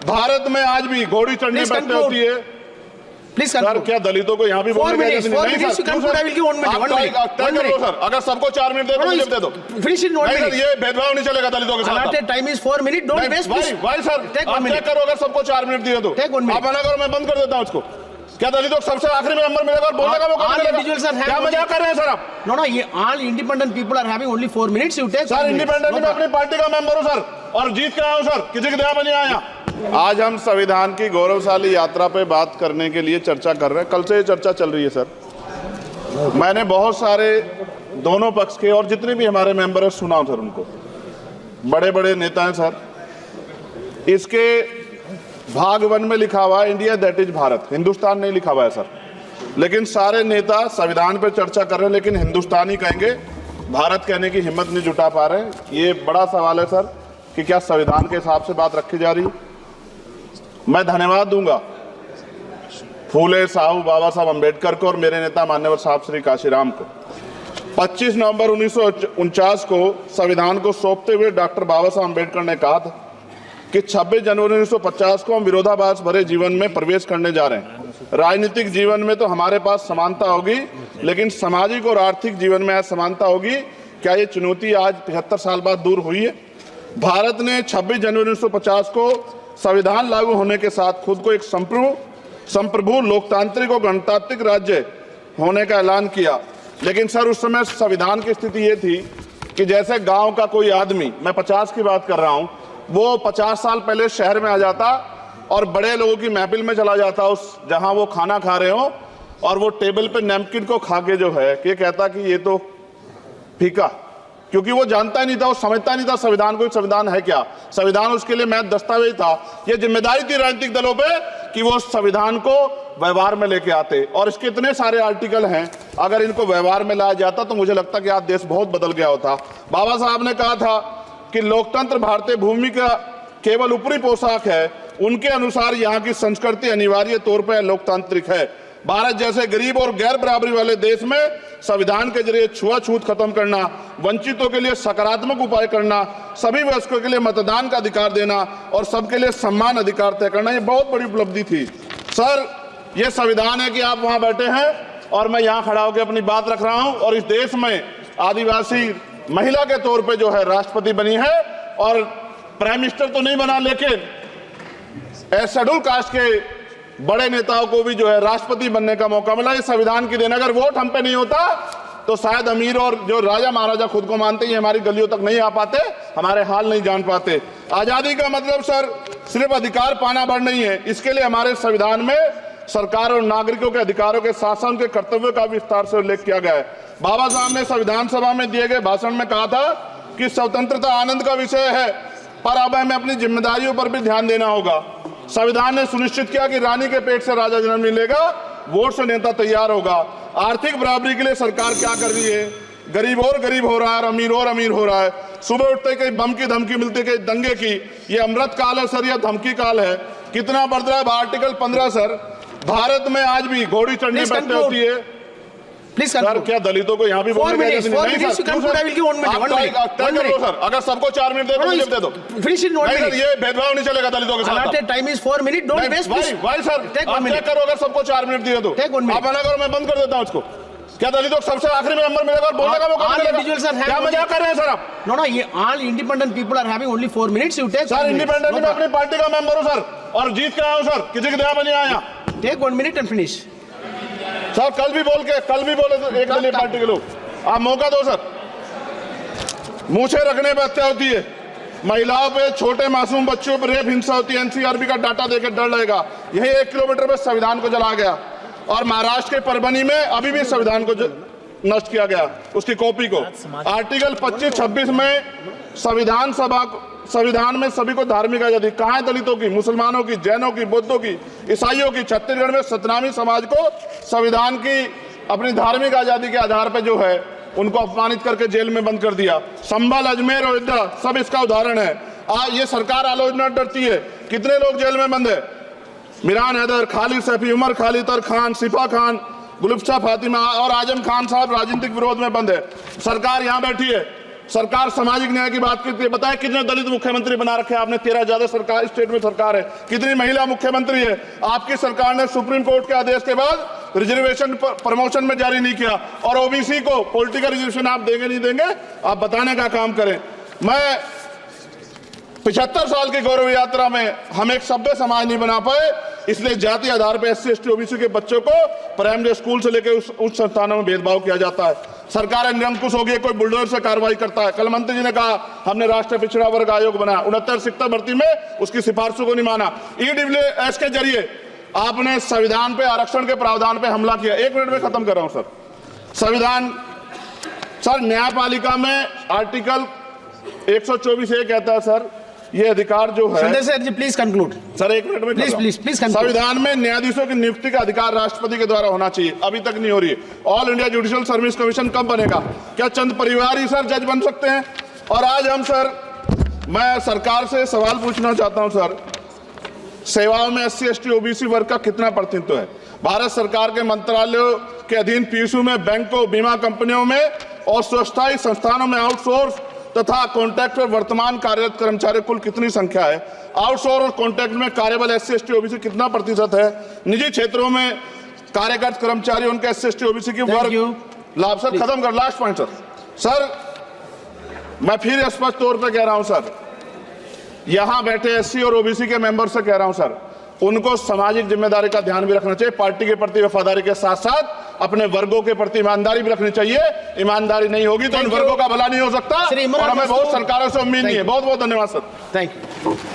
भारत में आज भी घोड़ी चढ़ने पर हत्या होती है। प्लीज सर, क्या दलितों को यहाँ भी बोलने की इजाजत नहीं? नहीं सर, अगर सबको 4 मिनट दे दो फिनिश इन 1 मिनट। ये भेदभाव नहीं चलेगा दलितों के साथ। Time is 4 minute, don't waste. भाई सर, आप चेक करो, अगर सबको 4 मिनट दिए तो आप मना करो, मैं बंद कर देता हूँ उसको। क्या दलितों को सबसे आखिरी में नंबर मिलेगा और बोलने का मौका मिलेगा? क्या मजाक कर रहे हैं सर आप? नो, ये all independent people are having only 4 minutes. You take sir, independent में अपनी पार्टी का मेंबर हूं सर, और जीत के आया हूं सर, किसी के दया में नहीं आया। आज हम संविधान की गौरवशाली यात्रा पे बात करने के लिए चर्चा कर रहे हैं। कल से ये चर्चा चल रही है सर। मैंने बहुत सारे दोनों पक्ष के और जितने भी हमारे मेंबर हैं सुना सर, उनको बड़े बड़े नेता हैं सर। इसके भाग 1 में लिखा हुआ है India that is Bharat, Hindustan नहीं लिखा हुआ है सर। लेकिन सारे नेता संविधान पर चर्चा कर रहे हैं, लेकिन हिंदुस्तान ही कहेंगे, भारत कहने की हिम्मत नहीं जुटा पा रहे हैं। ये बड़ा सवाल है सर कि क्या संविधान के हिसाब से बात रखी जा रही है। मैं धन्यवाद दूंगा फूले साहू बाबा साहब अम्बेडकर को और मेरे नेता मान्यवर साहब श्री काशीराम को। 25 नवंबर 1949 को संविधान को सौंपते हुए डॉक्टर बाबा साहब अम्बेडकर ने कहा था कि 26 जनवरी 1950 को हम विरोधाभास भरे जीवन में प्रवेश करने जा रहे हैं। राजनीतिक जीवन में तो हमारे पास समानता होगी, लेकिन सामाजिक और आर्थिक जीवन में असमानता होगी। क्या ये चुनौती आज 75 साल बाद दूर हुई है? भारत ने 26 जनवरी 1950 को संविधान लागू होने के साथ खुद को एक संप्रभु लोकतांत्रिक और गणतांत्रिक राज्य होने का ऐलान किया। लेकिन सर, उस समय संविधान की स्थिति ये थी कि जैसे गांव का कोई आदमी, मैं 50 की बात कर रहा हूं, वो 50 साल पहले शहर में आ जाता और बड़े लोगों की महफिल में चला जाता, उस जहां वो खाना खा रहे हो, और वो टेबल पे नैपकिन को खा के जो है ये कहता कि ये तो फीका, क्योंकि वो जानता ही नहीं था, वो समझता नहीं था संविधान को, संविधान है क्या। संविधान उसके लिए महज दस्तावेज था। ये जिम्मेदारी थी राजनीतिक दलों पे कि वो संविधान को व्यवहार में लेके आते, और इसके इतने सारे आर्टिकल हैं, अगर इनको व्यवहार में लाया जाता तो मुझे लगता कि आज देश बहुत बदल गया होता। बाबा साहब ने कहा था कि लोकतंत्र भारतीय भूमि का केवल ऊपरी पोशाक है, उनके अनुसार यहाँ की संस्कृति अनिवार्य तौर पर लोकतांत्रिक है। भारत जैसे गरीब और गैर बराबरी वाले देश में संविधान के जरिए छुआछूत खत्म करना, वंचितों के लिए सकारात्मक उपाय करना, सभी वयस्कों के लिए मतदान का अधिकार देना और सबके लिए सम्मान अधिकार तय करना, ये बहुत बड़ी उपलब्धि थी सर। ये संविधान है कि आप वहां बैठे हैं और मैं यहाँ खड़ा होकर अपनी बात रख रहा हूं, और इस देश में आदिवासी महिला के तौर पे जो है राष्ट्रपति बनी है, और प्राइम मिनिस्टर तो नहीं बना, लेकिन शेड्यूल कास्ट के बड़े नेताओं को भी जो है राष्ट्रपति बनने का मौका मिला। ये संविधान की देन। अगर वोट हम पे नहीं होता तो शायद अमीर और जो राजा महाराजा खुद को मानते हैं हमारी गलियों तक नहीं आ पाते, हमारे हाल नहीं जान पाते। आजादी का मतलब सर सिर्फ अधिकार पाना भर नहीं है, इसके लिए हमारे संविधान में सरकार और नागरिकों के अधिकारों के साथ साथ उनके कर्तव्यों का विस्तार से उल्लेख किया गया है। बाबा साहब ने संविधान सभा में दिए गए भाषण में कहा था कि स्वतंत्रता आनंद का विषय है, पर अब हमें अपनी जिम्मेदारियों पर भी ध्यान देना होगा। संविधान ने सुनिश्चित किया कि रानी के पेट से राजा जन्म नहीं लेगा, वोट से नेता तैयार होगा। आर्थिक बराबरी के लिए सरकार क्या कर रही है? गरीब और गरीब हो रहा है, अमीर और अमीर हो रहा है। सुबह उठते कहीं बम की धमकी मिलती, कहीं दंगे की। ये अमृत काल है सर, यह धमकी काल है। कितना बढ़ रहा है आर्टिकल 15 सर। भारत में आज भी घोड़ी चढ़ने पर हत्या होती है। सर, क्या दलितों को यहाँ भी बोलने की इजाजत नहीं? नहीं सर, अगर सबको 4 मिनट दे दो फिनिश इन 1 मिनट। ये भेदभाव नहीं चलेगा दलितों के साथ। Time is 4 minute, don't waste. भाई सर, आप चेक करो, अगर सबको 4 मिनट दिए तो आप मना करो, मैं बंद कर देता हूँ उसको। क्या दलितों को सबसे आखिरी में नंबर मिलेगा और बोलने का मौका मिलेगा? क्या मजाक कर रहे हैं सर आप? नो, ये all independent people are having only 4 minutes. You take sir, independent में अपनी पार्टी का मेंबर हूं सर, और जीत के आया हूं सर, किसी की दया में नहीं आया। Take 1 minute and finish. Sir, कल भी बोले तो एक दलीय पार्टी के लोग, आप मौका दो सर। मूछे रखने पर हत्या होती है, महिलाओं पे, छोटे मासूम बच्चों पर रेप हिंसा होती है। एनसीआरबी का डाटा देकर डर लगेगा। यही 1 किलोमीटर में संविधान को जलाया गया, और महाराष्ट्र के परभनी में अभी भी संविधान को नष्ट किया गया, उसकी कॉपी को। आर्टिकल 25-26 में संविधान में सभी को धार्मिक आजादी। कहाँ है दलितों की, मुसलमानों की, जैनों की, बौद्धों की, ईसाइयों की? छत्तीसगढ़ में सतनामी समाज को संविधान की अपनी धार्मिक आजादी के आधार पर जो है उनको अपमानित करके जेल में बंद कर दिया। संभल, अजमेर, अयोध्या सब इसका उदाहरण है। ये सरकार आलोचना डरती है। कितने लोग जेल में बंद है? मिरान हैदर, खालिद सैफी, उमर खालिद खान, सिफा खान, गुलफ्शा फातिमा और आजम खान साहब राजनीतिक विरोध में बंद है। सरकार यहाँ बैठी है, सरकार सामाजिक न्याय की बात करती है। बताएं कितने दलित मुख्यमंत्री बना रखे हैं आपने? 13 ज्यादा सरकार स्टेट में सरकार है। कितनी महिला मुख्यमंत्री है? आपकी सरकार ने सुप्रीम कोर्ट के आदेश के बाद रिजर्वेशन प्रमोशन में जारी नहीं किया, और ओबीसी को पॉलिटिकल रिजर्वेशन आप देंगे नहीं देंगे, आप बताने का काम करें। मैं 75 साल की गौरव यात्रा में हम एक सभ्य समाज नहीं बना पाए, इसलिए जाति आधार पर SC ST OBC के बच्चों को प्राइमरी स्कूल से लेकर उच्च संस्थानों में भेदभाव किया जाता है। सरकार निरंकुश हो गई, कोई बुलडोजर से कार्रवाई करता है। कल मंत्री जी ने कहा हमने राष्ट्रीय पिछड़ा वर्ग आयोग बनाया, 69 शिक्षक भर्ती में उसकी सिफारिशों को नहीं माना। EWS के जरिए आपने संविधान पे आरक्षण के प्रावधान पे हमला किया। 1 मिनट में खत्म कर रहा हूं सर। संविधान सर, न्यायपालिका में आर्टिकल 124 ये कहता है सर, ये अधिकार जो है। Sanjay sir ji please conclude sir 1 minute में प्लीज संविधान में न्यायाधीशों की नियुक्ति का अधिकार राष्ट्रपति के द्वारा होना चाहिए, अभी तक नहीं हो रही है। All India judicial service commission कब बनेगा? क्या चंद परिवार ही सर जज बन सकते हैं? और आज हम सर, मैं सरकार से सवाल पूछना चाहता हूं सर, सेवाओं में SC ST OBC वर्ग का कितना प्रतिनिधित्व है? भारत सरकार के मंत्रालयों के अधीन PSU में, बैंकों, बीमा कंपनियों में और स्वस्थायी संस्थानों में आउटसोर्स तथा कॉन्ट्रैक्ट पर वर्तमान कार्यरत कर्मचारी कुल कितनी संख्या है? आउटसोर्स और कॉन्ट्रैक्ट में कार्यबल SC ST OBC कितना प्रतिशत है? निजी क्षेत्रों में कार्यरत कर्मचारी उनके SC ST OBC की वर्ग लाभ। सर खत्म कर, लास्ट पॉइंट सर, मैं फिर स्पष्ट तौर पर कह रहा हूं सर, यहां बैठे SC और OBC के मेंबर से कह रहा हूं सर, उनको सामाजिक जिम्मेदारी का ध्यान भी रखना चाहिए। पार्टी के प्रति वफादारी के साथ साथ अपने वर्गों के प्रति ईमानदारी भी रखनी चाहिए। ईमानदारी नहीं होगी तो इन वर्गों का भला नहीं हो सकता, और हमें बहुत सरकारों से उम्मीद नहीं है। बहुत बहुत धन्यवाद सर। Thank you.